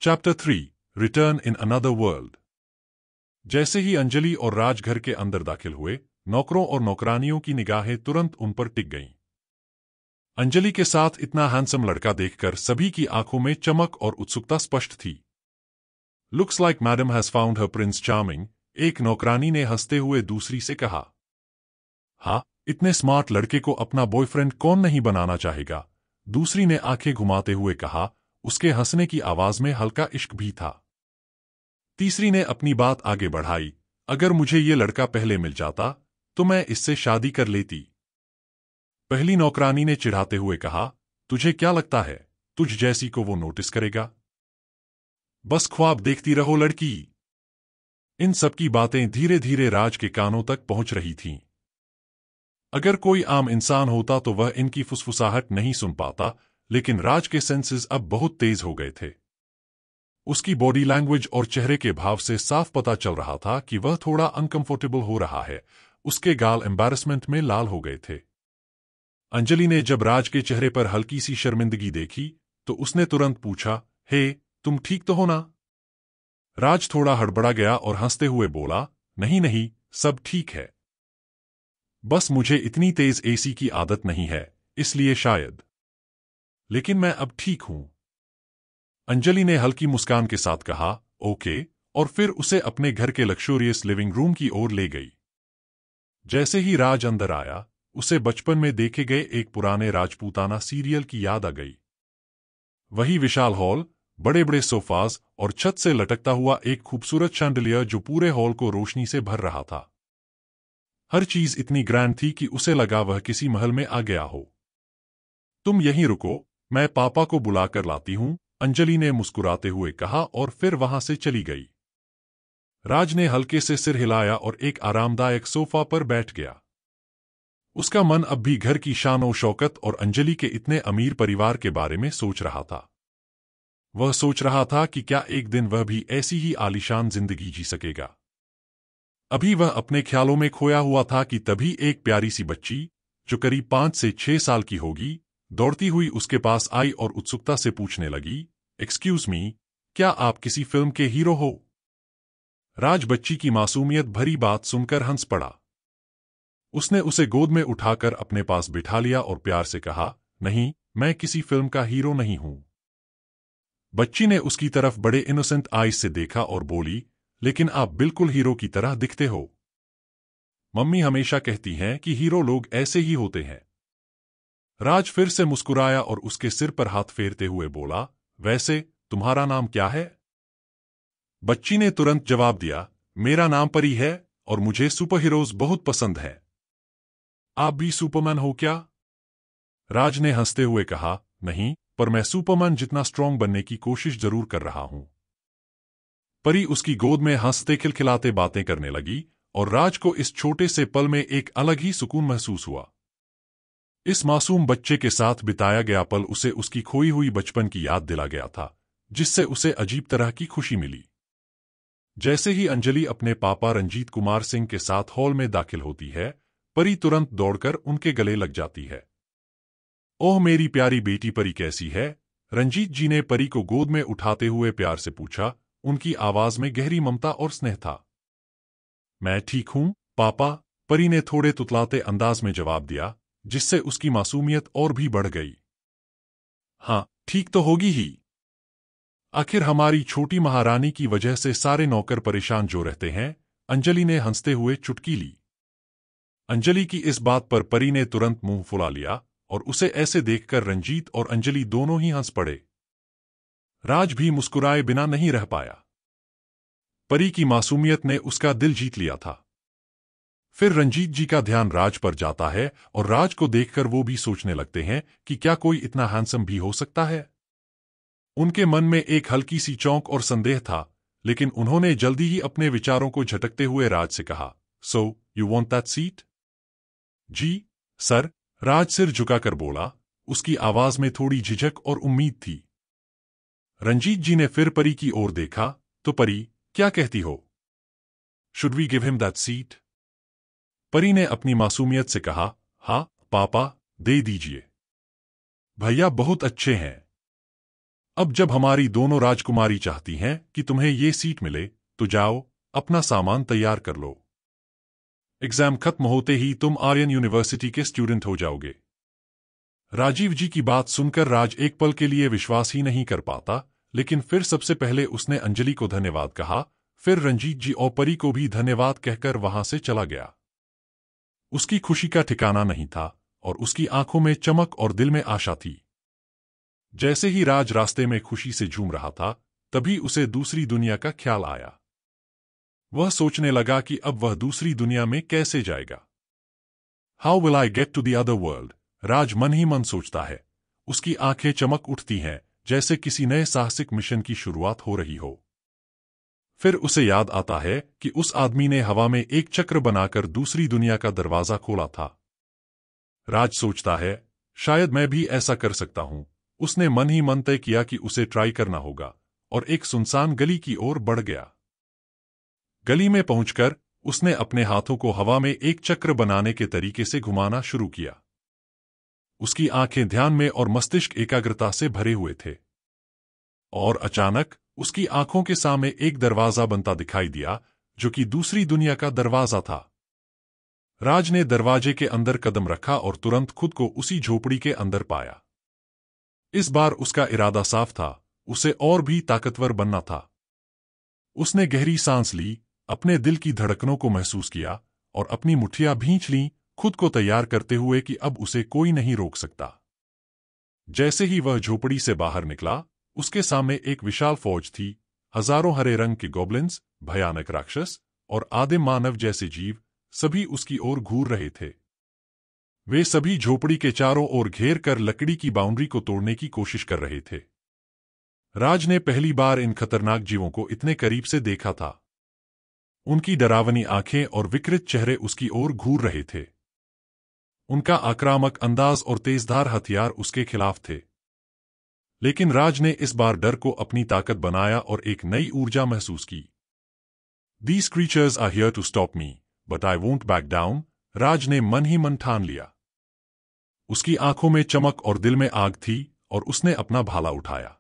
Chapter 3 return in another world. जैसे ही अंजलि और राज घर के अंदर दाखिल हुए, नौकरों और नौकरानियों की निगाहें तुरंत उन पर टिक गईं। अंजलि के साथ इतना हैंडसम लड़का देखकर सभी की आंखों में चमक और उत्सुकता स्पष्ट थी। Looks like madam has found her Prince charming, एक नौकरानी ने हंसते हुए दूसरी से कहा। हाँ, इतने स्मार्ट लड़के को अपना बॉयफ्रेंड कौन नहीं बनाना चाहेगा, दूसरी ने आंखें घुमाते हुए कहा। उसके हंसने की आवाज में हल्का इश्क भी था। तीसरी ने अपनी बात आगे बढ़ाई। अगर मुझे ये लड़का पहले मिल जाता तो मैं इससे शादी कर लेती। पहली नौकरानी ने चिढ़ाते हुए कहा, तुझे क्या लगता है तुझ जैसी को वो नोटिस करेगा? बस ख्वाब देखती रहो लड़की। इन सबकी बातें धीरे धीरे राज के कानों तक पहुंच रही थीं। अगर कोई आम इंसान होता तो वह इनकी फुसफुसाहट नहीं सुन पाता, लेकिन राज के सेंसेस अब बहुत तेज हो गए थे। उसकी बॉडी लैंग्वेज और चेहरे के भाव से साफ पता चल रहा था कि वह थोड़ा अनकंफर्टेबल हो रहा है। उसके गाल एम्बैरेसमेंट में लाल हो गए थे। अंजलि ने जब राज के चेहरे पर हल्की सी शर्मिंदगी देखी तो उसने तुरंत पूछा, हे, तुम ठीक तो हो ना? राज थोड़ा हड़बड़ा गया और हंसते हुए बोला, नहीं नहीं, सब ठीक है। बस मुझे इतनी तेज एसी की आदत नहीं है, इसलिए शायद। लेकिन मैं अब ठीक हूं। अंजलि ने हल्की मुस्कान के साथ कहा, ओके, और फिर उसे अपने घर के लक्सुरियस लिविंग रूम की ओर ले गई। जैसे ही राज अंदर आया, उसे बचपन में देखे गए एक पुराने राजपूताना सीरियल की याद आ गई। वही विशाल हॉल, बड़े बड़े सोफाज और छत से लटकता हुआ एक खूबसूरत शैंडलियर जो पूरे हॉल को रोशनी से भर रहा था। हर चीज इतनी ग्रैंड थी कि उसे लगा वह किसी महल में आ गया हो। तुम यहीं रुको, मैं पापा को बुलाकर लाती हूं, अंजलि ने मुस्कुराते हुए कहा और फिर वहां से चली गई। राज ने हल्के से सिर हिलाया और एक आरामदायक सोफा पर बैठ गया। उसका मन अब भी घर की शान शौकत और अंजलि के इतने अमीर परिवार के बारे में सोच रहा था। वह सोच रहा था कि क्या एक दिन वह भी ऐसी ही आलीशान जिंदगी जी सकेगा। अभी वह अपने ख्यालों में खोया हुआ था कि तभी एक प्यारी सी बच्ची, जो करीब 5 से 6 साल की होगी, दौड़ती हुई उसके पास आई और उत्सुकता से पूछने लगी, एक्सक्यूज मी, क्या आप किसी फिल्म के हीरो हो? राज बच्ची की मासूमियत भरी बात सुनकर हंस पड़ा। उसने उसे गोद में उठाकर अपने पास बिठा लिया और प्यार से कहा, नहीं, मैं किसी फिल्म का हीरो नहीं हूं। बच्ची ने उसकी तरफ बड़े इनोसेंट आईज से देखा और बोली, लेकिन आप बिल्कुल हीरो की तरह दिखते हो। मम्मी हमेशा कहती हैं कि हीरो लोग ऐसे ही होते हैं। राज फिर से मुस्कुराया और उसके सिर पर हाथ फेरते हुए बोला, वैसे तुम्हारा नाम क्या है? बच्ची ने तुरंत जवाब दिया, मेरा नाम परी है और मुझे सुपर हीरोज बहुत पसंद है। आप भी सुपरमैन हो क्या? राज ने हंसते हुए कहा, नहीं, पर मैं सुपरमैन जितना स्ट्रांग बनने की कोशिश जरूर कर रहा हूं। परी उसकी गोद में हंसते खिलखिलाते बातें करने लगी और राज को इस छोटे से पल में एक अलग ही सुकून महसूस हुआ। इस मासूम बच्चे के साथ बिताया गया पल उसे उसकी खोई हुई बचपन की याद दिला गया था, जिससे उसे अजीब तरह की खुशी मिली। जैसे ही अंजलि अपने पापा रंजीत कुमार सिंह के साथ हॉल में दाखिल होती है, परी तुरंत दौड़कर उनके गले लग जाती है। ओह मेरी प्यारी बेटी परी कैसी है? रंजीत जी ने परी को गोद में उठाते हुए प्यार से पूछा। उनकी आवाज में गहरी ममता और स्नेह था। मैं ठीक हूं पापा, परी ने थोड़े तुतलाते अंदाज में जवाब दिया, जिससे उसकी मासूमियत और भी बढ़ गई। हाँ, ठीक तो होगी ही। आखिर हमारी छोटी महारानी की वजह से सारे नौकर परेशान जो रहते हैं, अंजलि ने हंसते हुए चुटकी ली। अंजलि की इस बात पर परी ने तुरंत मुंह फुला लिया और उसे ऐसे देखकर रंजीत और अंजलि दोनों ही हंस पड़े। राज भी मुस्कुराए बिना नहीं रह पाया। परी की मासूमियत ने उसका दिल जीत लिया था। फिर रंजीत जी का ध्यान राज पर जाता है और राज को देखकर वो भी सोचने लगते हैं कि क्या कोई इतना हैंडसम भी हो सकता है। उनके मन में एक हल्की सी चौंक और संदेह था, लेकिन उन्होंने जल्दी ही अपने विचारों को झटकते हुए राज से कहा, so you want that seat? जी सर, राज सिर झुकाकर बोला। उसकी आवाज में थोड़ी झिझक और उम्मीद थी। रंजीत जी ने फिर परी की ओर देखा, तो परी, क्या कहती हो? Should we give him that seat? Pari ने अपनी मासूमियत से कहा, हाँ पापा, दे दीजिए। भैया बहुत अच्छे हैं। अब जब हमारी दोनों राजकुमारी चाहती हैं कि तुम्हें ये सीट मिले, तो जाओ, अपना सामान तैयार कर लो। एग्जाम खत्म होते ही तुम आर्यन यूनिवर्सिटी के स्टूडेंट हो जाओगे। राजीव जी की बात सुनकर राज एक पल के लिए विश्वास ही नहीं कर पाता, लेकिन फिर सबसे पहले उसने अंजलि को धन्यवाद कहा, फिर रंजीत जी और परी को भी धन्यवाद कहकर वहां से चला गया। उसकी खुशी का ठिकाना नहीं था और उसकी आंखों में चमक और दिल में आशा थी। जैसे ही राज रास्ते में खुशी से झूम रहा था, तभी उसे दूसरी दुनिया का ख्याल आया। वह सोचने लगा कि अब वह दूसरी दुनिया में कैसे जाएगा। How will I get to the other world? Raj मन ही मन सोचता है। उसकी आंखें चमक उठती हैं, जैसे किसी नए साहसिक मिशन की शुरुआत हो रही हो। फिर उसे याद आता है कि उस आदमी ने हवा में एक चक्र बनाकर दूसरी दुनिया का दरवाजा खोला था। राज सोचता है, शायद मैं भी ऐसा कर सकता हूं। उसने मन ही मन तय किया कि उसे ट्राई करना होगा और एक सुनसान गली की ओर बढ़ गया। गली में पहुंचकर उसने अपने हाथों को हवा में एक चक्र बनाने के तरीके से घुमाना शुरू किया। उसकी आंखें ध्यान में और मस्तिष्क एकाग्रता से भरे हुए थे। और अचानक उसकी आंखों के सामने एक दरवाजा बनता दिखाई दिया, जो कि दूसरी दुनिया का दरवाजा था। राज ने दरवाजे के अंदर कदम रखा और तुरंत खुद को उसी झोपड़ी के अंदर पाया। इस बार उसका इरादा साफ था, उसे और भी ताकतवर बनना था। उसने गहरी सांस ली, अपने दिल की धड़कनों को महसूस किया और अपनी मुट्ठियां भींच लीं, खुद को तैयार करते हुए कि अब उसे कोई नहीं रोक सकता। जैसे ही वह झोपड़ी से बाहर निकला, उसके सामने एक विशाल फौज थी। हजारों हरे रंग के गॉब्लिन्स, भयानक राक्षस और आदिम मानव जैसे जीव सभी उसकी ओर घूर रहे थे। वे सभी झोपड़ी के चारों ओर घेर कर लकड़ी की बाउंड्री को तोड़ने की कोशिश कर रहे थे। राज ने पहली बार इन खतरनाक जीवों को इतने करीब से देखा था। उनकी डरावनी आंखें और विकृत चेहरे उसकी ओर घूर रहे थे। उनका आक्रामक अंदाज और तेजधार हथियार उसके खिलाफ थे। लेकिन राज ने इस बार डर को अपनी ताकत बनाया और एक नई ऊर्जा महसूस की। These creatures are here to stop me, but I won't back down, राज ने मन ही मन ठान लिया। उसकी आंखों में चमक और दिल में आग थी और उसने अपना भाला उठाया।